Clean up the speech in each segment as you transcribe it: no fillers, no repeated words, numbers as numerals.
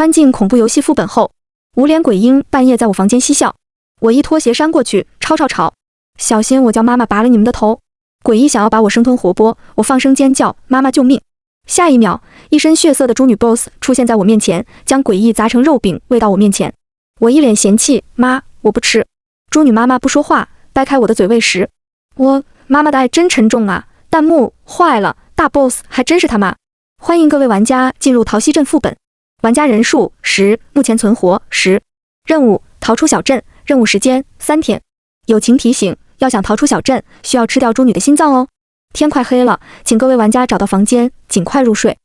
穿进恐怖游戏副本后，无脸鬼婴半夜在我房间嬉笑，我一拖鞋扇过去，吵，小心我叫妈妈拔了你们的头！诡异想要把我生吞活剥，我放声尖叫，妈妈救命！下一秒，一身血色的猪女 BOSS 出现在我面前，将诡异砸成肉饼喂到我面前。我一脸嫌弃，妈，我不吃。猪女妈妈不说话，掰开我的嘴喂食。妈妈的爱真沉重啊！弹幕坏了，大 BOSS 还真是他妈！欢迎各位玩家进入桃溪镇副本，玩家人数10，目前存活10。任务：逃出小镇，任务时间3天。友情提醒：要想逃出小镇，需要吃掉猪女的心脏哦。天快黑了，请各位玩家找到房间，尽快入睡。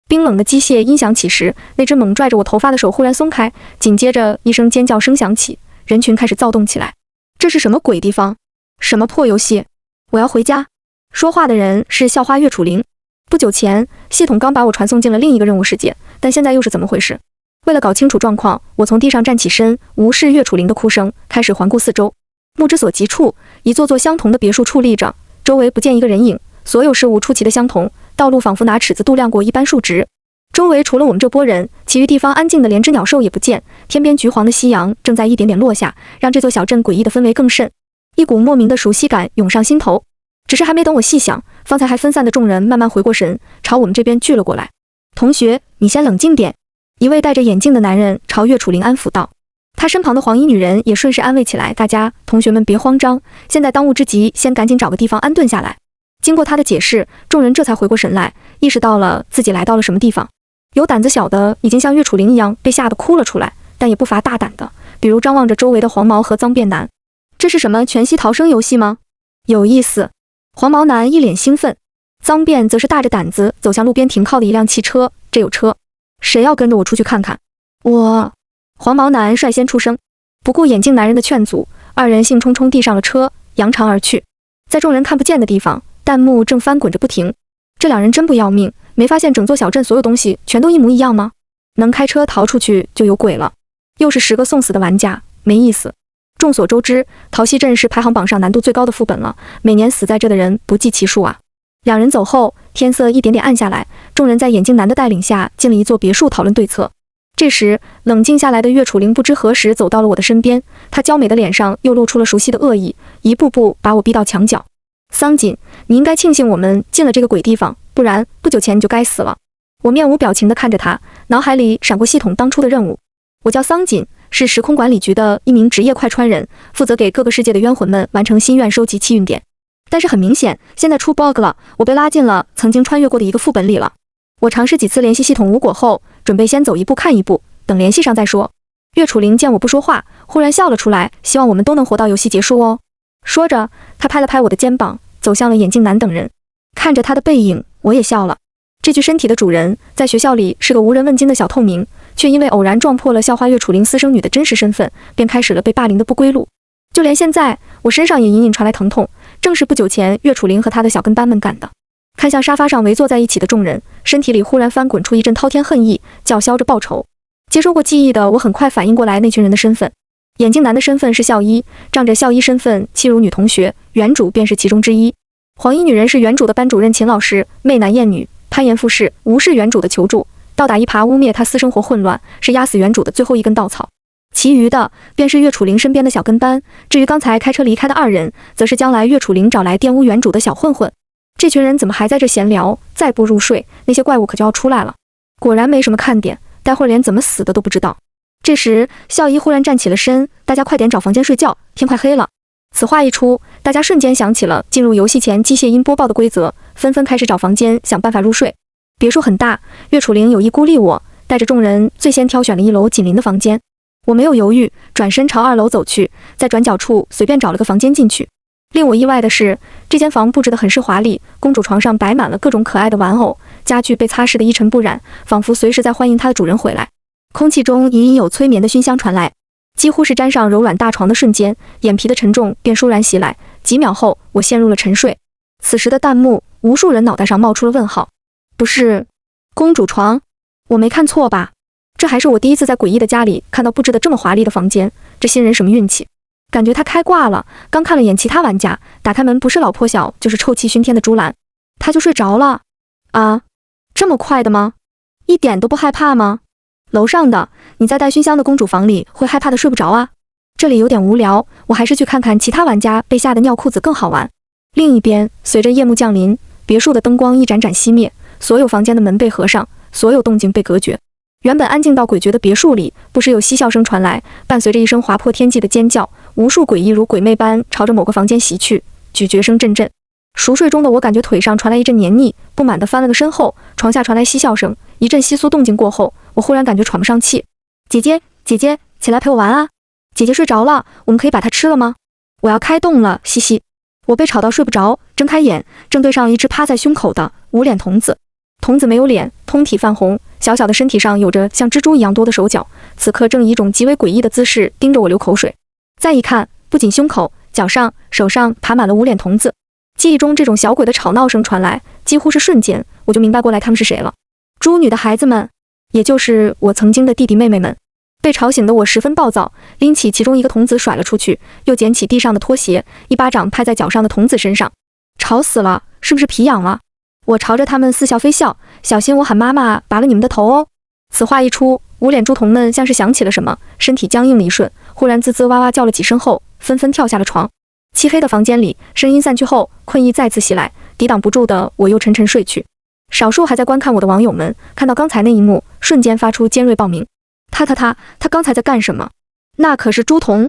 冰冷的机械音响起时，那只猛拽着我头发的手忽然松开，紧接着一声尖叫声响起，人群开始躁动起来。这是什么鬼地方？什么破游戏？我要回家。说话的人是校花岳楚灵。不久前，系统刚把我传送进了另一个任务世界，但现在又是怎么回事？为了搞清楚状况，我从地上站起身，无视岳楚灵的哭声，开始环顾四周。目之所及处，一座座相同的别墅矗立着，周围不见一个人影，所有事物出奇的相同，道路仿佛拿尺子度量过一般竖直。周围除了我们这波人，其余地方安静的连只鸟兽也不见。天边橘黄的夕阳正在一点点落下，让这座小镇诡异的氛围更甚。一股莫名的熟悉感涌上心头。只是还没等我细想，方才还分散的众人慢慢回过神，朝我们这边聚了过来。同学，你先冷静点。一位戴着眼镜的男人朝岳楚灵安抚道。他身旁的黄衣女人也顺势安慰起来，大家，同学们别慌张，现在当务之急，先赶紧找个地方安顿下来。经过他的解释，众人这才回过神来，意识到了自己来到了什么地方。有胆子小的已经像岳楚灵一样被吓得哭了出来，但也不乏大胆的，比如张望着周围的黄毛和脏辫男。这是什么全息逃生游戏吗？有意思。黄毛男一脸兴奋，脏辫则是大着胆子走向路边停靠的一辆汽车，这有车，谁要跟着我出去看看？黄毛男率先出声，不顾眼镜男人的劝阻，二人兴冲冲地上了车，扬长而去。在众人看不见的地方，弹幕正翻滚着不停。这两人真不要命，没发现整座小镇所有东西全都一模一样吗？能开车逃出去就有鬼了。又是10个送死的玩家，没意思。众所周知，桃溪镇是排行榜上难度最高的副本了，每年死在这的人不计其数啊。两人走后，天色一点点暗下来，众人在眼镜男的带领下进了一座别墅讨论对策。这时，冷静下来的岳楚灵不知何时走到了我的身边，她娇美的脸上又露出了熟悉的恶意，一步步把我逼到墙角。桑锦，你应该庆幸我们进了这个鬼地方，不然不久前你就该死了。我面无表情地看着他，脑海里闪过系统当初的任务。我叫桑锦，是时空管理局的一名职业快穿人，负责给各个世界的冤魂们完成心愿收集气运点。但是很明显，现在出 bug 了，我被拉进了曾经穿越过的一个副本里了。我尝试几次联系系统无果后，准备先走一步看一步，等联系上再说。岳楚灵见我不说话，忽然笑了出来，希望我们都能活到游戏结束哦。说着，他拍了拍我的肩膀，走向了眼镜男等人。看着他的背影，我也笑了。这具身体的主人在学校里是个无人问津的小透明，却因为偶然撞破了校花岳楚灵私生女的真实身份，便开始了被霸凌的不归路。就连现在，我身上也隐隐传来疼痛，正是不久前岳楚灵和他的小跟班们干的。看向沙发上围坐在一起的众人，身体里忽然翻滚出一阵滔天恨意，叫嚣着报仇。接收过记忆的我很快反应过来那群人的身份。眼镜男的身份是校医，仗着校医身份欺辱女同学，原主便是其中之一。黄衣女人是原主的班主任秦老师，媚男艳女，攀岩附势，无视原主的求助，倒打一耙污蔑她私生活混乱，是压死原主的最后一根稻草。其余的便是岳楚灵身边的小跟班，至于刚才开车离开的二人，则是将来岳楚灵找来玷污原主的小混混。这群人怎么还在这闲聊？再不入睡，那些怪物可就要出来了。果然没什么看点，待会儿连怎么死的都不知道。这时，校医忽然站起了身，大家快点找房间睡觉，天快黑了。此话一出，大家瞬间想起了进入游戏前机械音播报的规则，纷纷开始找房间，想办法入睡。别墅很大，岳楚灵有意孤立我，带着众人最先挑选了1楼紧邻的房间。我没有犹豫，转身朝2楼走去，在转角处随便找了个房间进去。令我意外的是，这间房布置得很是华丽，公主床上摆满了各种可爱的玩偶，家具被擦拭得一尘不染，仿佛随时在欢迎它的主人回来。空气中隐隐有催眠的熏香传来，几乎是沾上柔软大床的瞬间，眼皮的沉重便倏然袭来。几秒后，我陷入了沉睡。此时的弹幕，无数人脑袋上冒出了问号。不是公主床？我没看错吧？这还是我第一次在诡异的家里看到布置的这么华丽的房间，这新人什么运气？感觉他开挂了，刚看了眼其他玩家，打开门不是老破小就是臭气熏天的朱兰，他就睡着了。啊，这么快的吗？一点都不害怕吗？楼上的，你在带熏香的公主房里会害怕的睡不着啊。这里有点无聊，我还是去看看其他玩家被吓得尿裤子更好玩。另一边，随着夜幕降临，别墅的灯光一盏盏熄灭，所有房间的门被合上，所有动静被隔绝。原本安静到诡谲的别墅里，不时有嬉笑声传来，伴随着一声划破天际的尖叫，无数诡异如鬼魅般朝着某个房间袭去，咀嚼声阵阵。熟睡中的我感觉腿上传来一阵黏腻，不满地翻了个身后，床下传来嬉笑声，一阵窸窣动静过后，我忽然感觉喘不上气。姐姐，姐姐，起来陪我玩啊！姐姐睡着了，我们可以把它吃了吗？我要开动了，嘻嘻。我被吵到睡不着，睁开眼，正对上一只趴在胸口的无脸童子。童子没有脸，通体泛红，小小的身体上有着像蜘蛛一样多的手脚，此刻正以一种极为诡异的姿势盯着我流口水。再一看，不仅胸口、脚上、手上爬满了无脸童子。记忆中这种小鬼的吵闹声传来，几乎是瞬间，我就明白过来他们是谁了。猪女的孩子们，也就是我曾经的弟弟妹妹们。被吵醒的我十分暴躁，拎起其中一个童子甩了出去，又捡起地上的拖鞋，一巴掌拍在脚上的童子身上。吵死了，是不是皮痒了？我朝着他们似笑非笑，小心我喊妈妈拔了你们的头哦。此话一出，无脸猪童们像是想起了什么，身体僵硬了一瞬，忽然滋滋哇哇叫了几声后，纷纷跳下了床。漆黑的房间里，声音散去后，困意再次袭来，抵挡不住的我又沉沉睡去。少数还在观看我的网友们看到刚才那一幕，瞬间发出尖锐报名。他刚才在干什么？那可是猪童！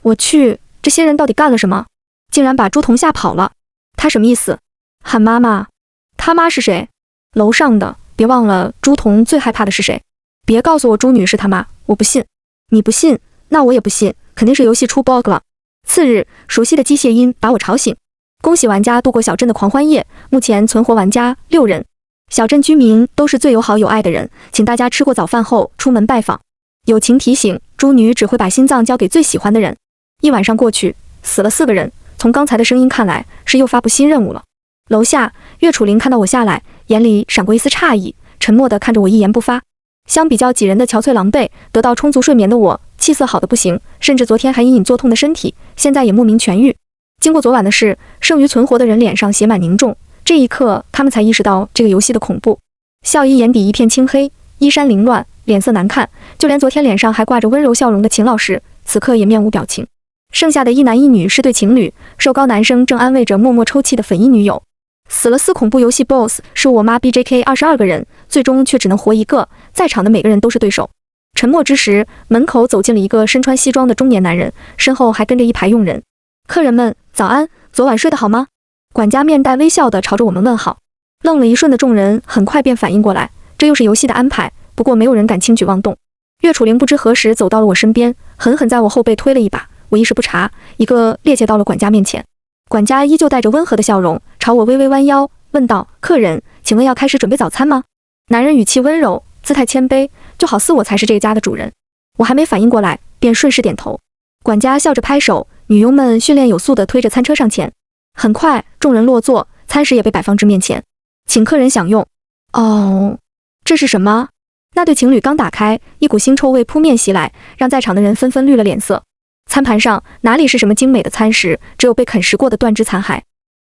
我去，这些人到底干了什么？竟然把猪童吓跑了！他什么意思？喊妈妈？他妈是谁？楼上的，别忘了猪童最害怕的是谁？别告诉我猪女是他妈，我不信。你不信，那我也不信，肯定是游戏出 bug 了。次日，熟悉的机械音把我吵醒。恭喜玩家度过小镇的狂欢夜，目前存活玩家6人。小镇居民都是最友好有爱的人，请大家吃过早饭后出门拜访。友情提醒，猪女只会把心脏交给最喜欢的人。一晚上过去，死了4个人，从刚才的声音看来，是又发布新任务了。楼下，岳楚灵看到我下来，眼里闪过一丝诧异，沉默地看着我一言不发。相比较几人的憔悴狼狈，得到充足睡眠的我，气色好得不行，甚至昨天还隐隐作痛的身体，现在也莫名痊愈。经过昨晚的事，剩余存活的人脸上写满凝重，这一刻，他们才意识到这个游戏的恐怖。笑衣眼底一片青黑，衣衫凌乱，脸色难看，就连昨天脸上还挂着温柔笑容的秦老师，此刻也面无表情。剩下的一男一女是对情侣，瘦高男生正安慰着默默抽泣的粉衣女友。死了4恐怖游戏 BOSS 是我妈 BJK 22个人，最终却只能活1个，在场的每个人都是对手。沉默之时，门口走进了一个身穿西装的中年男人，身后还跟着一排佣人。客人们，早安，昨晚睡得好吗？管家面带微笑地朝着我们问好。愣了一瞬的众人很快便反应过来，这又是游戏的安排，不过没有人敢轻举妄动。岳楚灵不知何时走到了我身边，狠狠在我后背推了一把，我一时不察，一个趔趄到了管家面前。管家依旧带着温和的笑容，朝我微微弯腰，问道：“客人，请问要开始准备早餐吗？”男人语气温柔，姿态谦卑，就好似我才是这个家的主人。我还没反应过来，便顺势点头。管家笑着拍手，女佣们训练有素地推着餐车上前。很快，众人落座，餐食也被摆放至面前，请客人享用。哦，这是什么？那对情侣刚打开，一股腥臭味扑面袭来，让在场的人纷纷绿了脸色。餐盘上哪里是什么精美的餐食，只有被啃食过的断肢残骸。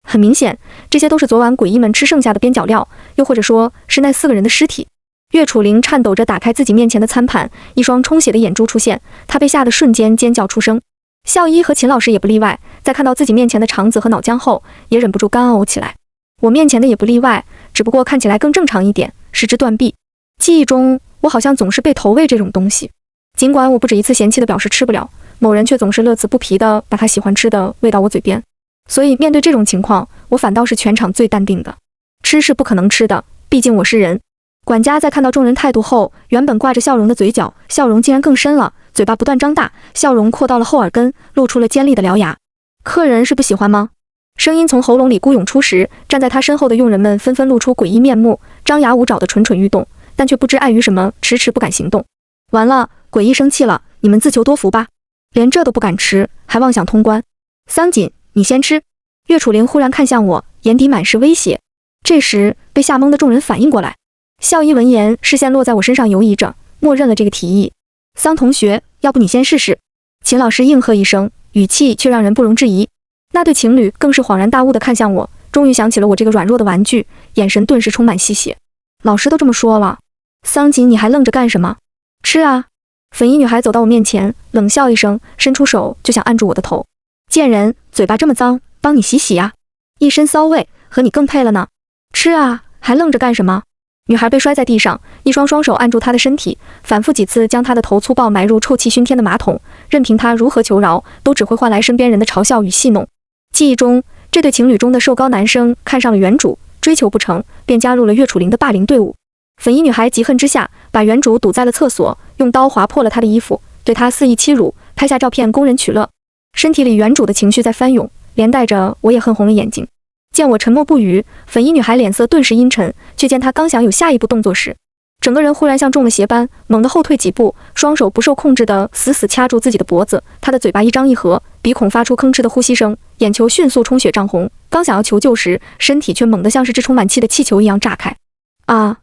很明显，这些都是昨晚鬼医们吃剩下的边角料，又或者说是那4个人的尸体。岳楚灵颤抖着打开自己面前的餐盘，一双充血的眼珠出现，他被吓得瞬间尖叫出声。校医和秦老师也不例外，在看到自己面前的肠子和脑浆后，也忍不住干呕起来。我面前的也不例外，只不过看起来更正常一点，是只断臂。记忆中，我好像总是被投喂这种东西，尽管我不止一次嫌弃地表示吃不了，某人却总是乐此不疲地把他喜欢吃的喂到我嘴边。所以面对这种情况，我反倒是全场最淡定的。吃是不可能吃的，毕竟我是人。管家在看到众人态度后，原本挂着笑容的嘴角，笑容竟然更深了，嘴巴不断张大，笑容扩到了后耳根，露出了尖利的獠牙。客人是不喜欢吗？声音从喉咙里孤涌出时，站在他身后的佣人们纷纷露出诡异面目，张牙舞爪的蠢蠢欲动，但却不知碍于什么，迟迟不敢行动。完了，诡异生气了，你们自求多福吧，连这都不敢吃，还妄想通关。桑锦，你先吃。岳楚灵忽然看向我，眼底满是威胁。这时，被吓懵的众人反应过来。校医闻言，视线落在我身上游移着，默认了这个提议。桑同学，要不你先试试？秦老师应和一声，语气却让人不容置疑。那对情侣更是恍然大悟地看向我，终于想起了我这个软弱的玩具，眼神顿时充满戏谑。老师都这么说了，桑锦你还愣着干什么？吃啊！粉衣女孩走到我面前，冷笑一声，伸出手就想按住我的头。贱人，嘴巴这么脏，帮你洗洗呀！一身骚味，和你更配了呢。吃啊，还愣着干什么？女孩被摔在地上，一双手按住她的身体，反复几次将她的头粗暴埋入臭气熏天的马桶，任凭她如何求饶，都只会换来身边人的嘲笑与戏弄。记忆中，这对情侣中的瘦高男生看上了原主，追求不成，便加入了岳楚灵的霸凌队伍。粉衣女孩急恨之下，把原主堵在了厕所，用刀划破了她的衣服，对她肆意欺辱，拍下照片供人取乐。身体里原主的情绪在翻涌，连带着我也恨红了眼睛。见我沉默不语，粉衣女孩脸色顿时阴沉，却见她刚想有下一步动作时，整个人忽然像中了邪般，猛地后退几步，双手不受控制地死死掐住自己的脖子。她的嘴巴一张一合，鼻孔发出吭哧的呼吸声，眼球迅速充血涨红，刚想要求救时，身体却猛地像是只充满气的气球一样炸开。啊！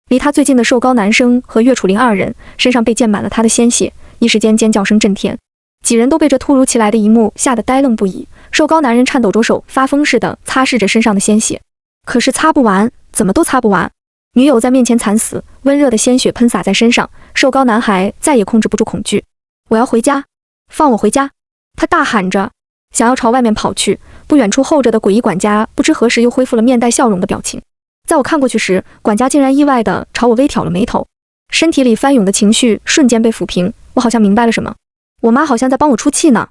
离他最近的瘦高男生和岳楚灵二人身上被溅满了他的鲜血，一时间尖叫声震天，几人都被这突如其来的一幕吓得呆愣不已。瘦高男人颤抖着手，发疯似的擦拭着身上的鲜血，可是擦不完，怎么都擦不完。女友在面前惨死，温热的鲜血喷洒在身上，瘦高男孩再也控制不住恐惧。我要回家，放我回家！他大喊着，想要朝外面跑去。不远处候着的诡异管家不知何时又恢复了面带笑容的表情。在我看过去时，管家竟然意外地朝我微挑了眉头，身体里翻涌的情绪瞬间被抚平。我好像明白了什么，我妈好像在帮我出气呢。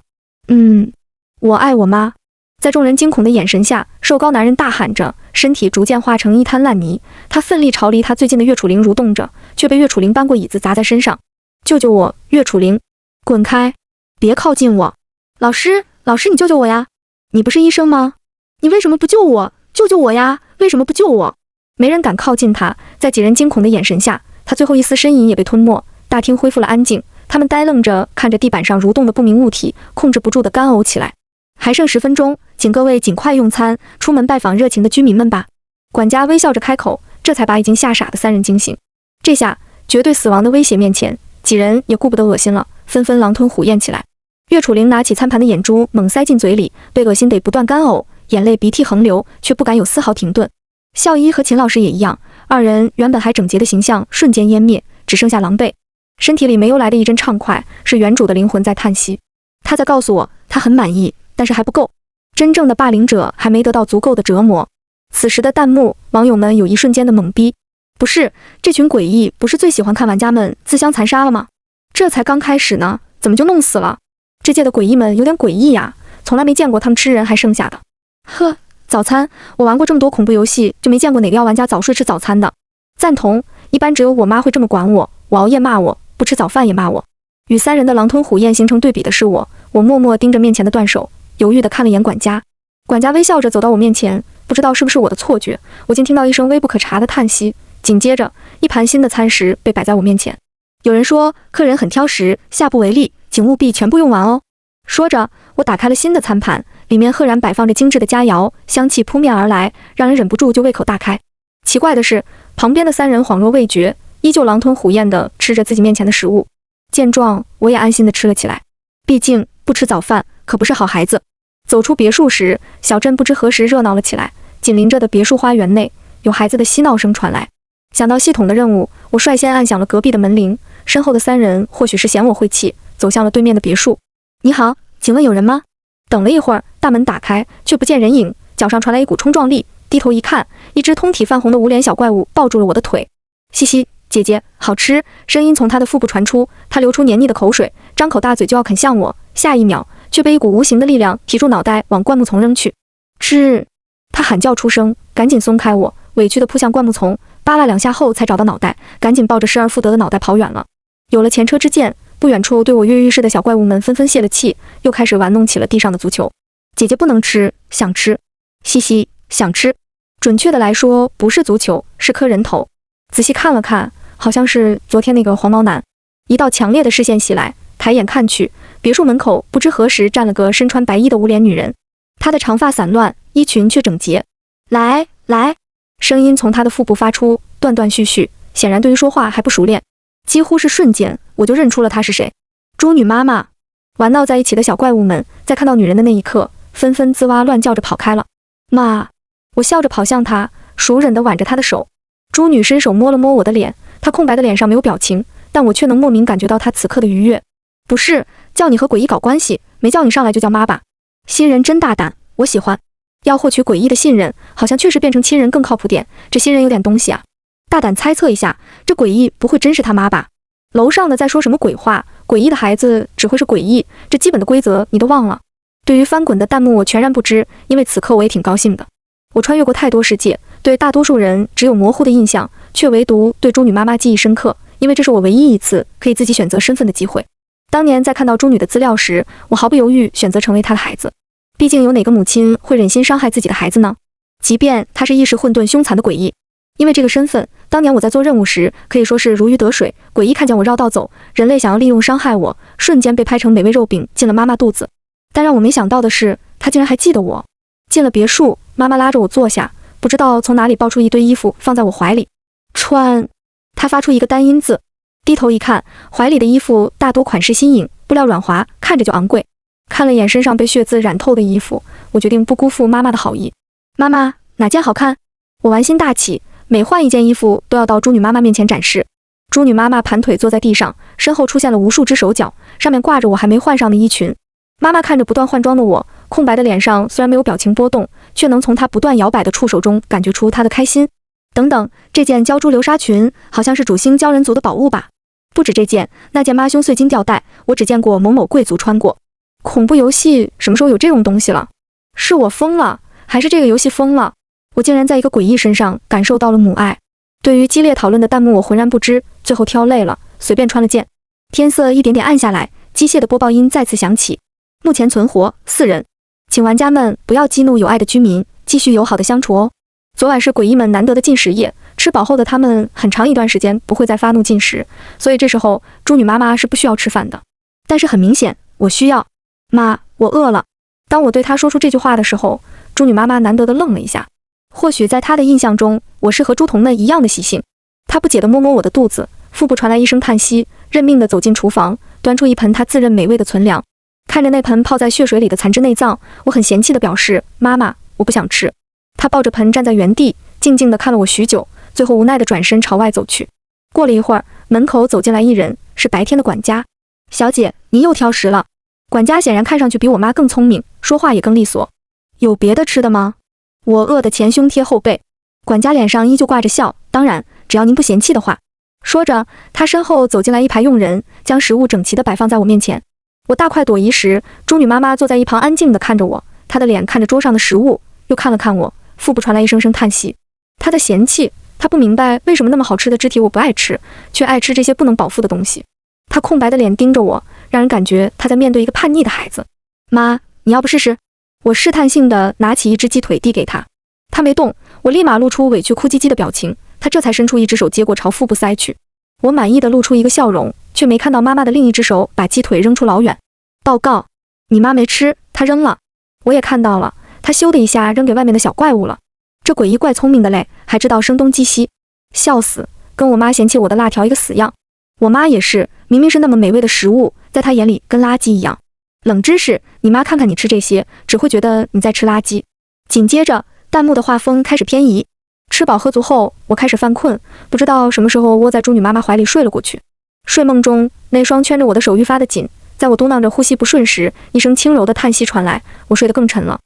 我爱我妈。在众人惊恐的眼神下，瘦高男人大喊着，身体逐渐化成一滩烂泥。他奋力朝离他最近的岳楚灵蠕动着，却被岳楚灵搬过椅子砸在身上。救救我，岳楚灵！滚开！别靠近我！老师，你救救我呀！你不是医生吗？你为什么不救我？救救我呀！为什么不救我？没人敢靠近他，在几人惊恐的眼神下，他最后一丝呻吟也被吞没。大厅恢复了安静，他们呆愣着看着地板上蠕动的不明物体，控制不住的干呕起来。还剩10分钟，请各位尽快用餐，出门拜访热情的居民们吧。管家微笑着开口，这才把已经吓傻的3人惊醒。这下绝对死亡的威胁面前，几人也顾不得恶心了，纷纷狼吞虎咽起来。岳楚灵拿起餐盘的眼珠猛塞进嘴里，被恶心得不断干呕，眼泪鼻涕横流，却不敢有丝毫停顿。校医和秦老师也一样，二人原本还整洁的形象瞬间湮灭，只剩下狼狈。身体里没由来的一阵畅快，是原主的灵魂在叹息。他在告诉我，他很满意，但是还不够。真正的霸凌者还没得到足够的折磨。此时的弹幕网友们有一瞬间的懵逼，不是，这群诡异不是最喜欢看玩家们自相残杀了吗？这才刚开始呢，怎么就弄死了？这届的诡异们有点诡异呀，从来没见过他们吃人还剩下的。呵，早餐，我玩过这么多恐怖游戏，就没见过哪个要玩家早睡吃早餐的。赞同，一般只有我妈会这么管我，我熬夜骂我，不吃早饭也骂我。与3人的狼吞虎咽形成对比的是我默默盯着面前的断手，犹豫地看了眼管家。管家微笑着走到我面前，不知道是不是我的错觉，我竟听到一声微不可察的叹息，紧接着一盘新的餐食被摆在我面前。有人说客人很挑食，下不为例，请务必全部用完哦。说着，我打开了新的餐盘，里面赫然摆放着精致的佳肴，香气扑面而来，让人忍不住就胃口大开。奇怪的是，旁边的3人恍若未觉，依旧狼吞虎咽地吃着自己面前的食物。见状，我也安心地吃了起来，毕竟不吃早饭可不是好孩子。走出别墅时，小镇不知何时热闹了起来，紧邻着的别墅花园内，有孩子的嬉闹声传来。想到系统的任务，我率先按响了隔壁的门铃，身后的3人或许是嫌我晦气，走向了对面的别墅。你好，请问有人吗？等了一会儿，大门打开，却不见人影，脚上传来一股冲撞力，低头一看，一只通体泛红的无脸小怪物抱住了我的腿。嘻嘻，姐姐，好吃！声音从他的腹部传出，他流出黏腻的口水，张口大嘴就要啃向我，下一秒却被一股无形的力量提住脑袋往灌木丛扔去。吃！他喊叫出声，赶紧松开我，委屈地扑向灌木丛，扒拉2下后才找到脑袋，赶紧抱着失而复得的脑袋跑远了。有了前车之鉴，不远处对我跃跃欲试的小怪物们纷纷泄了气，又开始玩弄起了地上的足球。姐姐不能吃，想吃。嘻嘻，想吃。准确的来说，不是足球，是颗人头。仔细看了看，好像是昨天那个黄毛男。一道强烈的视线袭来，抬眼看去，别墅门口不知何时站了个身穿白衣的无脸女人，她的长发散乱，衣裙却整洁。来，声音从她的腹部发出，断断续续，显然对于说话还不熟练。几乎是瞬间，我就认出了她是谁。猪女妈妈。玩闹在一起的小怪物们在看到女人的那一刻，纷纷滋哇乱叫着跑开了。妈！我笑着跑向她，熟忍地挽着她的手。猪女伸手摸了摸我的脸，她空白的脸上没有表情，但我却能莫名感觉到他此刻的愉悦。不是，叫你和诡异搞关系，没叫你上来就叫妈吧。新人真大胆，我喜欢。要获取诡异的信任，好像确实变成亲人更靠谱点。这新人有点东西啊。大胆猜测一下，这诡异不会真是他妈吧？楼上的在说什么鬼话？诡异的孩子只会是诡异，这基本的规则你都忘了。对于翻滚的弹幕我全然不知，因为此刻我也挺高兴的。我穿越过太多世界，对大多数人只有模糊的印象，却唯独对猪女妈妈记忆深刻，因为这是我唯一一次可以自己选择身份的机会。当年在看到猪女的资料时，我毫不犹豫选择成为她的孩子。毕竟有哪个母亲会忍心伤害自己的孩子呢？即便她是意识混沌凶残的诡异。因为这个身份，当年我在做任务时可以说是如鱼得水。诡异看见我绕道走，人类想要利用伤害我，瞬间被拍成美味肉饼进了妈妈肚子。但让我没想到的是，她竟然还记得我。进了别墅，妈妈拉着我坐下，不知道从哪里抱出一堆衣服放在我怀里。穿。她发出一个单音字，低头一看，怀里的衣服大多款式新颖，布料软滑，看着就昂贵。看了眼身上被血渍染透的衣服，我决定不辜负妈妈的好意。妈妈，哪件好看？我玩心大起，每换一件衣服都要到猪女妈妈面前展示。猪女妈妈盘腿坐在地上，身后出现了无数只手脚，上面挂着我还没换上的衣裙。妈妈看着不断换装的我，空白的脸上虽然没有表情波动，却能从她不断摇摆的触手中感觉出她的开心。等等，这件鲛珠流纱裙好像是主星鲛人族的宝物吧？不止这件，那件妈胸碎金吊带，我只见过某某贵族穿过。恐怖游戏什么时候有这种东西了？是我疯了，还是这个游戏疯了？我竟然在一个诡异身上感受到了母爱。对于激烈讨论的弹幕我浑然不知，最后挑累了，随便穿了件。天色一点点暗下来，机械的播报音再次响起。目前存活4人，请玩家们不要激怒有爱的居民，继续友好的相处哦。昨晚是诡异们难得的进食夜，吃饱后的他们很长一段时间不会再发怒进食，所以这时候猪女妈妈是不需要吃饭的。但是很明显，我需要。妈，我饿了。当我对她说出这句话的时候，猪女妈妈难得的愣了一下。或许在她的印象中，我是和猪童们一样的习性。她不解地摸摸我的肚子，腹部传来一声叹息，认命地走进厨房，端出一盆她自认美味的存粮。看着那盆泡在血水里的残肢内脏，我很嫌弃地表示：妈妈，我不想吃。她抱着盆站在原地，静静地看了我许久，最后无奈地转身朝外走去。过了一会儿，门口走进来一人，是白天的管家。小姐，您又挑食了。管家显然看上去比我妈更聪明，说话也更利索。有别的吃的吗？我饿得前胸贴后背。管家脸上依旧挂着笑，当然，只要您不嫌弃的话。说着，他身后走进来一排佣人，将食物整齐地摆放在我面前。我大快朵颐时，猪女妈妈坐在一旁安静地看着我，她的脸看着桌上的食物，又看了看我，腹部传来一声声叹息。她的嫌弃，她不明白为什么那么好吃的肢体我不爱吃，却爱吃这些不能饱腹的东西。她空白的脸盯着我，让人感觉她在面对一个叛逆的孩子。妈，你要不试试？我试探性地拿起一只鸡腿递给她，她没动，我立马露出委屈哭唧唧的表情，她这才伸出一只手接过朝腹部塞去。我满意地露出一个笑容，却没看到妈妈的另一只手把鸡腿扔出老远。报告，你妈没吃，她扔了。我也看到了，她咻的一下扔给外面的小怪物了。这诡异怪聪明的嘞，还知道声东击西，笑死，跟我妈嫌弃我的辣条一个死样。我妈也是，明明是那么美味的食物，在她眼里跟垃圾一样。冷知识，你妈看看你吃这些，只会觉得你在吃垃圾。紧接着，弹幕的画风开始偏移。吃饱喝足后，我开始犯困，不知道什么时候窝在猪女妈妈怀里睡了过去。睡梦中，那双圈着我的手愈发的紧，在我嘟囔着呼吸不顺时，一声轻柔的叹息传来，我睡得更沉了。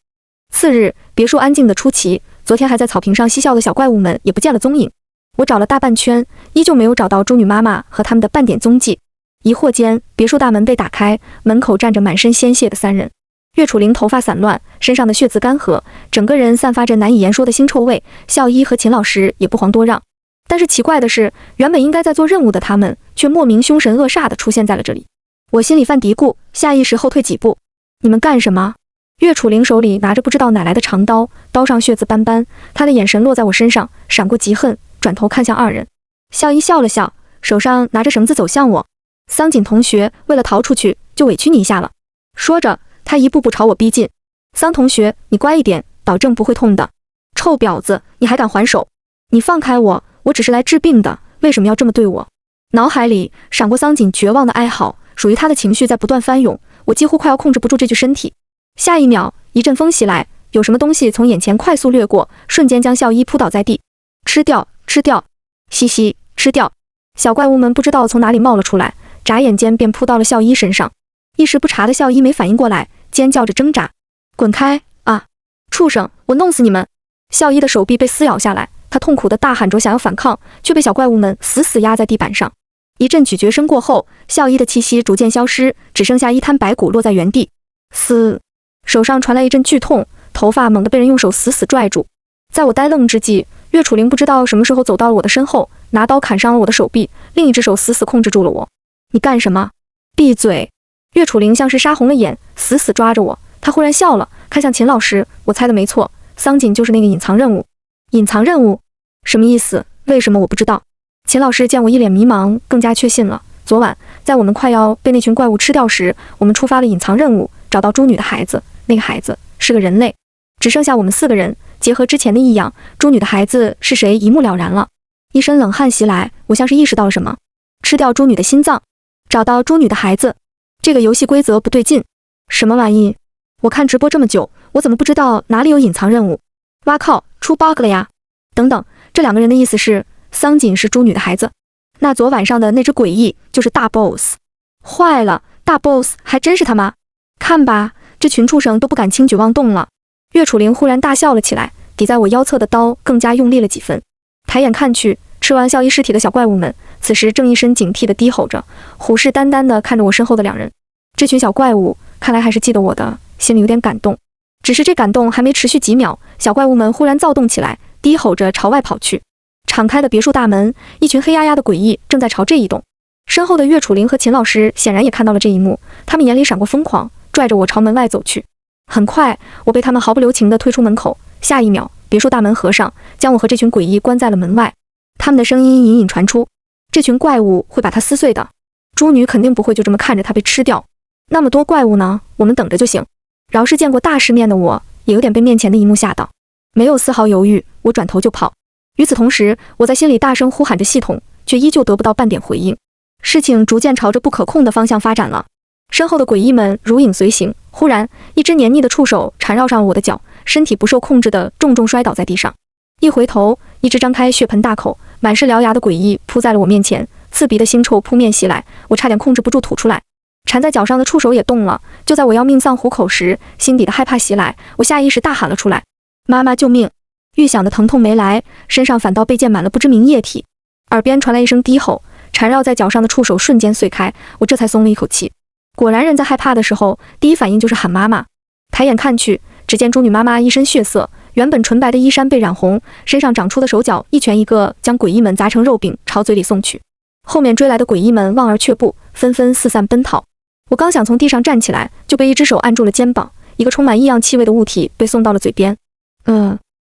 次日，别墅安静的出奇，昨天还在草坪上嬉笑的小怪物们也不见了踪影。我找了大半圈，依旧没有找到猪女妈妈和他们的半点踪迹。疑惑间，别墅大门被打开，门口站着满身鲜血的3人。岳楚灵头发散乱，身上的血渍干涸，整个人散发着难以言说的腥臭味。校医和秦老师也不遑多让。但是奇怪的是，原本应该在做任务的他们，却莫名凶神恶煞地出现在了这里。我心里犯嘀咕，下意识后退几步。你们干什么？岳楚灵手里拿着不知道哪来的长刀，刀上血渍斑斑，他的眼神落在我身上，闪过嫉恨，转头看向2人。校医笑了笑，手上拿着绳子走向我。桑锦同学，为了逃出去，就委屈你一下了。说着，他一步步朝我逼近。桑同学，你乖一点，保证不会痛的。臭婊子，你还敢还手？你放开我，我只是来治病的，为什么要这么对我？脑海里闪过桑锦绝望的哀嚎，属于他的情绪在不断翻涌，我几乎快要控制不住这具身体。下一秒，一阵风袭来，有什么东西从眼前快速掠过，瞬间将校医扑倒在地。吃掉，吃掉，嘻嘻，吃掉。小怪物们不知道从哪里冒了出来，眨眼间便扑到了校医身上。一时不察的校医没反应过来，尖叫着挣扎：“滚开啊！畜生，我弄死你们！”校医的手臂被撕咬下来，他痛苦地大喊着想要反抗，却被小怪物们死死压在地板上。一阵咀嚼声过后，校医的气息逐渐消失，只剩下一滩白骨落在原地。嘶！手上传来一阵剧痛，头发猛地被人用手死死拽住。在我呆愣之际，岳楚灵不知道什么时候走到了我的身后，拿刀砍伤了我的手臂，另一只手死死控制住了我。你干什么？闭嘴！岳楚灵像是杀红了眼，死死抓着我。他忽然笑了，看向秦老师。我猜的没错，桑锦就是那个隐藏任务。隐藏任务？什么意思？为什么我不知道？秦老师见我一脸迷茫，更加确信了。昨晚在我们快要被那群怪物吃掉时，我们触发了隐藏任务，找到猪女的孩子。那个孩子是个人类，只剩下我们4个人。结合之前的异样，猪女的孩子是谁一目了然了。一身冷汗袭来，我像是意识到了什么。吃掉猪女的心脏，找到猪女的孩子，这个游戏规则不对劲。什么玩意？我看直播这么久，我怎么不知道哪里有隐藏任务？哇靠，出 bug 了呀！等等，这2个人的意思是，桑锦是猪女的孩子，那昨晚上的那只诡异就是大 boss。坏了，大 boss 还真是他妈！看吧，这群畜生都不敢轻举妄动了。岳楚灵忽然大笑了起来，抵在我腰侧的刀更加用力了几分。抬眼看去，吃完校医尸体的小怪物们，此时正一身警惕地低吼着，虎视眈眈地看着我身后的2人。这群小怪物看来还是记得我的，心里有点感动。只是这感动还没持续几秒，小怪物们忽然躁动起来，低吼着朝外跑去。敞开的别墅大门，一群黑压压的诡异正在朝这一动。身后的岳楚灵和秦老师显然也看到了这一幕，他们眼里闪过疯狂，拽着我朝门外走去。很快，我被他们毫不留情地推出门口，下一秒，别墅大门合上，将我和这群诡异关在了门外。他们的声音隐隐传出：“这群怪物会把它撕碎的，猪女肯定不会就这么看着它被吃掉。那么多怪物呢，我们等着就行。”饶是见过大世面的我，也有点被面前的一幕吓到，没有丝毫犹豫，我转头就跑。与此同时，我在心里大声呼喊着系统，却依旧得不到半点回应。事情逐渐朝着不可控的方向发展了。身后的诡异们如影随形，忽然，一只黏腻的触手缠绕上了我的脚，身体不受控制的重重摔倒在地上。一回头，一只张开血盆大口、满是獠牙的诡异扑在了我面前，刺鼻的腥臭扑面袭来，我差点控制不住吐出来。缠在脚上的触手也动了，就在我要命丧虎口时，心底的害怕袭来，我下意识大喊了出来：“妈妈，救命！”预想的疼痛没来，身上反倒被溅满了不知名液体。耳边传来一声低吼，缠绕在脚上的触手瞬间碎开，我这才松了一口气。果然，人在害怕的时候，第一反应就是喊妈妈。抬眼看去，只见猪女妈妈一身血色，原本纯白的衣衫被染红，身上长出的手脚一拳一个将诡异们砸成肉饼朝嘴里送去。后面追来的诡异们望而却步，纷纷四散奔逃。我刚想从地上站起来，就被一只手按住了肩膀，一个充满异样气味的物体被送到了嘴边。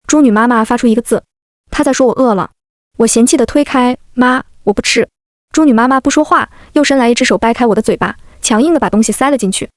猪女妈妈发出一个字，她在说我饿了。我嫌弃地推开，妈，我不吃。猪女妈妈不说话，又伸来一只手掰开我的嘴巴，强硬地把东西塞了进去。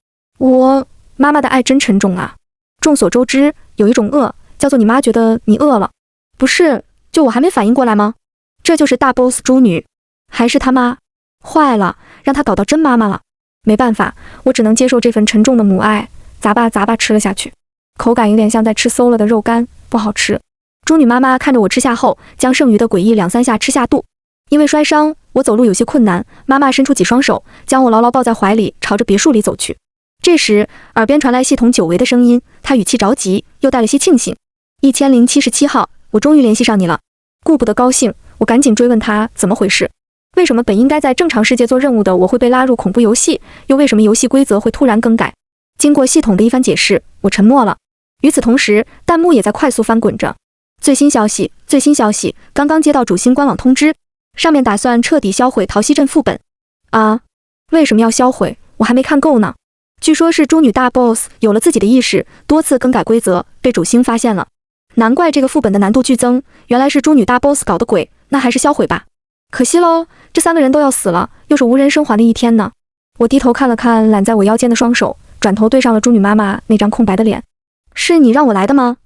妈妈的爱真沉重啊。众所周知，有一种饿叫做你妈觉得你饿了，不是，就我还没反应过来吗？这就是大 boss 猪女，还是他妈？坏了，让她搞到真妈妈了。没办法，我只能接受这份沉重的母爱，咂吧咂吧吃了下去，口感有点像在吃馊了的肉干，不好吃。猪女妈妈看着我吃下后，将剩余的诡异2-3下吃下肚。因为摔伤，我走路有些困难，妈妈伸出几双手，将我牢牢抱在怀里，朝着别墅里走去。这时，耳边传来系统久违的声音，她语气着急，又带了些庆幸。1077号，我终于联系上你了。顾不得高兴，我赶紧追问她怎么回事。为什么本应该在正常世界做任务的我会被拉入恐怖游戏？又为什么游戏规则会突然更改？经过系统的一番解释，我沉默了。与此同时，弹幕也在快速翻滚着。最新消息！最新消息！刚刚接到主星官网通知，上面打算彻底销毁桃溪镇副本。啊？为什么要销毁？我还没看够呢。据说是猪女大 boss 有了自己的意识，多次更改规则，被主星发现了。难怪这个副本的难度剧增，原来是猪女大 boss 搞的鬼，那还是销毁吧。可惜喽，这3个人都要死了，又是无人生还的一天呢。我低头看了看揽在我腰间的双手，转头对上了猪女妈妈那张空白的脸。是你让我来的吗？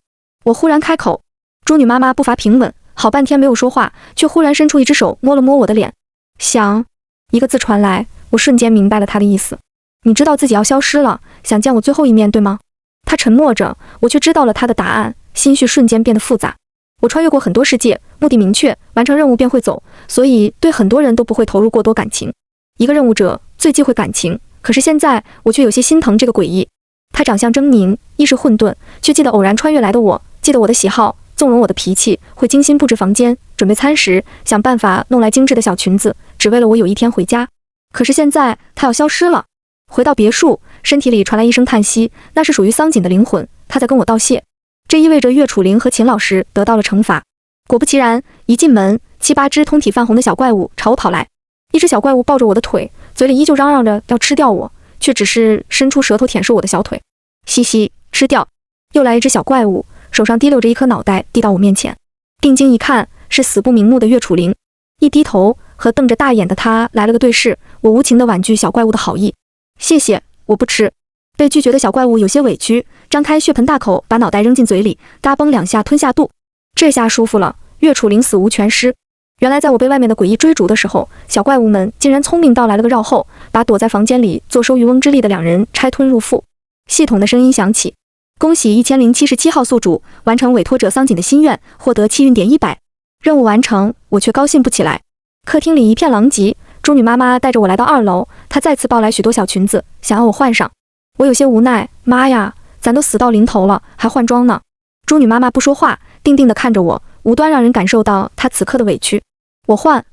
我忽然开口。猪女妈妈步伐平稳，好半天没有说话，却忽然伸出一只手摸了摸我的脸。想，一个字传来，我瞬间明白了她的意思。你知道自己要消失了，想见我最后一面，对吗？她沉默着，我却知道了她的答案，心绪瞬间变得复杂。我穿越过很多世界，目的明确，完成任务便会走，所以对很多人都不会投入过多感情。一个任务者最忌讳感情，可是现在我却有些心疼这个诡异。他长相狰狞，意识混沌，却记得偶然穿越来的我，记得我的喜好，纵容我的脾气，会精心布置房间，准备餐食，想办法弄来精致的小裙子，只为了我有一天回家。可是现在他要消失了。回到别墅，身体里传来一声叹息，那是属于桑锦的灵魂，他在跟我道谢。这意味着岳楚灵和秦老师得到了惩罚。果不其然，一进门，7、8只通体泛红的小怪物朝我跑来。一只小怪物抱着我的腿，嘴里依旧嚷嚷着要吃掉我，却只是伸出舌头舔舐我的小腿。嘻嘻，吃掉。又来一只小怪物，手上提溜着一颗脑袋递到我面前。定睛一看，是死不瞑目的岳楚灵。一低头，和瞪着大眼的他来了个对视。我无情地婉拒小怪物的好意。谢谢，我不吃。被拒绝的小怪物有些委屈，张开血盆大口把脑袋扔进嘴里，嘎嘣2下吞下肚。这下舒服了，岳楚灵死无全尸。原来在我被外面的诡异追逐的时候，小怪物们竟然聪明到来了个绕后，把躲在房间里坐收渔翁之利的2人拆吞入腹。系统的声音响起，恭喜1077号宿主完成委托者桑锦的心愿，获得气运点100。任务完成，我却高兴不起来。客厅里一片狼藉，猪女妈妈带着我来到2楼，她再次抱来许多小裙子，想要我换上。我有些无奈，妈呀，咱都死到临头了，还换装呢。猪女妈妈不说话，定定地看着我，无端让人感受到她此刻的委屈。我换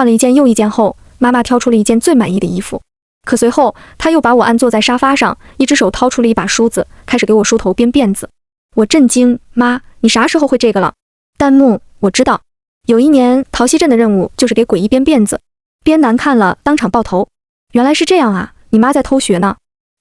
了一件又一件后，妈妈挑出了一件最满意的衣服。可随后，她又把我按坐在沙发上，一只手掏出了一把梳子，开始给我梳头编辫子。我震惊，妈，你啥时候会这个了？弹幕，我知道，有一年桃溪镇的任务就是给诡异编辫子，编难看了当场爆头。原来是这样啊，你妈在偷学呢。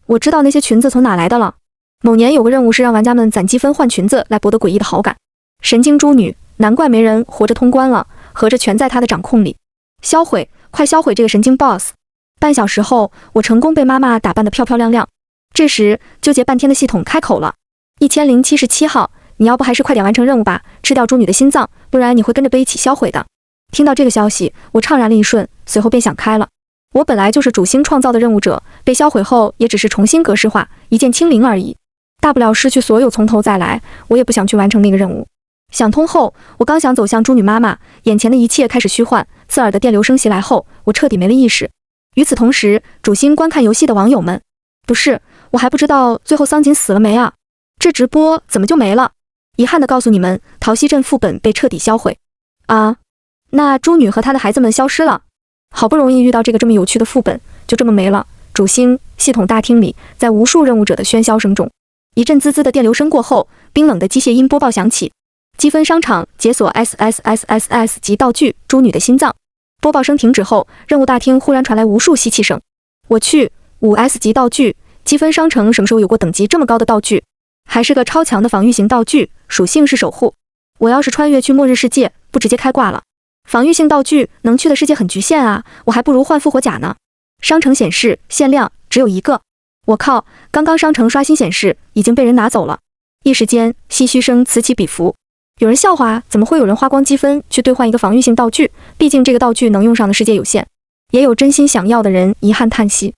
我知道那些裙子从哪来的了。某年有个任务是让玩家们攒积分换裙子来博得诡异的好感。神经猪女，难怪没人活着通关了，合着全在她的掌控里。销毁，快销毁这个神经 boss！ 半小时后，我成功被妈妈打扮得漂漂亮亮。这时，纠结半天的系统开口了：1077号，你要不还是快点完成任务吧，吃掉猪女的心脏，不然你会跟着被一起销毁的。听到这个消息，我怅然了一瞬，随后便想开了。我本来就是主星创造的任务者，被销毁后也只是重新格式化，一键清零而已，大不了失去所有从头再来，我也不想去完成那个任务。想通后，我刚想走向猪女妈妈，眼前的一切开始虚幻，刺耳的电流声袭来后，我彻底没了意识。与此同时，主星观看游戏的网友们，不是，我还不知道最后桑锦死了没啊？这直播怎么就没了？遗憾地告诉你们，桃溪镇副本被彻底销毁。啊，那猪女和她的孩子们消失了。好不容易遇到这个这么有趣的副本，就这么没了。主星系统大厅里，在无数任务者的喧嚣声中，一阵滋滋的电流声过后，冰冷的机械音播报响起：积分商场解锁 SSSSS 级道具猪女的心脏。播报声停止后，任务大厅忽然传来无数吸气声。我去，5S 级道具，积分商城什么时候有过等级这么高的道具？还是个超强的防御型道具，属性是守护。我要是穿越去末日世界，不直接开挂了？防御性道具能去的世界很局限啊，我还不如换复活甲呢。商城显示限量只有1个。我靠，刚刚商城刷新显示已经被人拿走了。一时间唏嘘声此起彼伏。有人笑话，怎么会有人花光积分去兑换一个防御性道具？毕竟这个道具能用上的世界有限。也有真心想要的人遗憾叹息。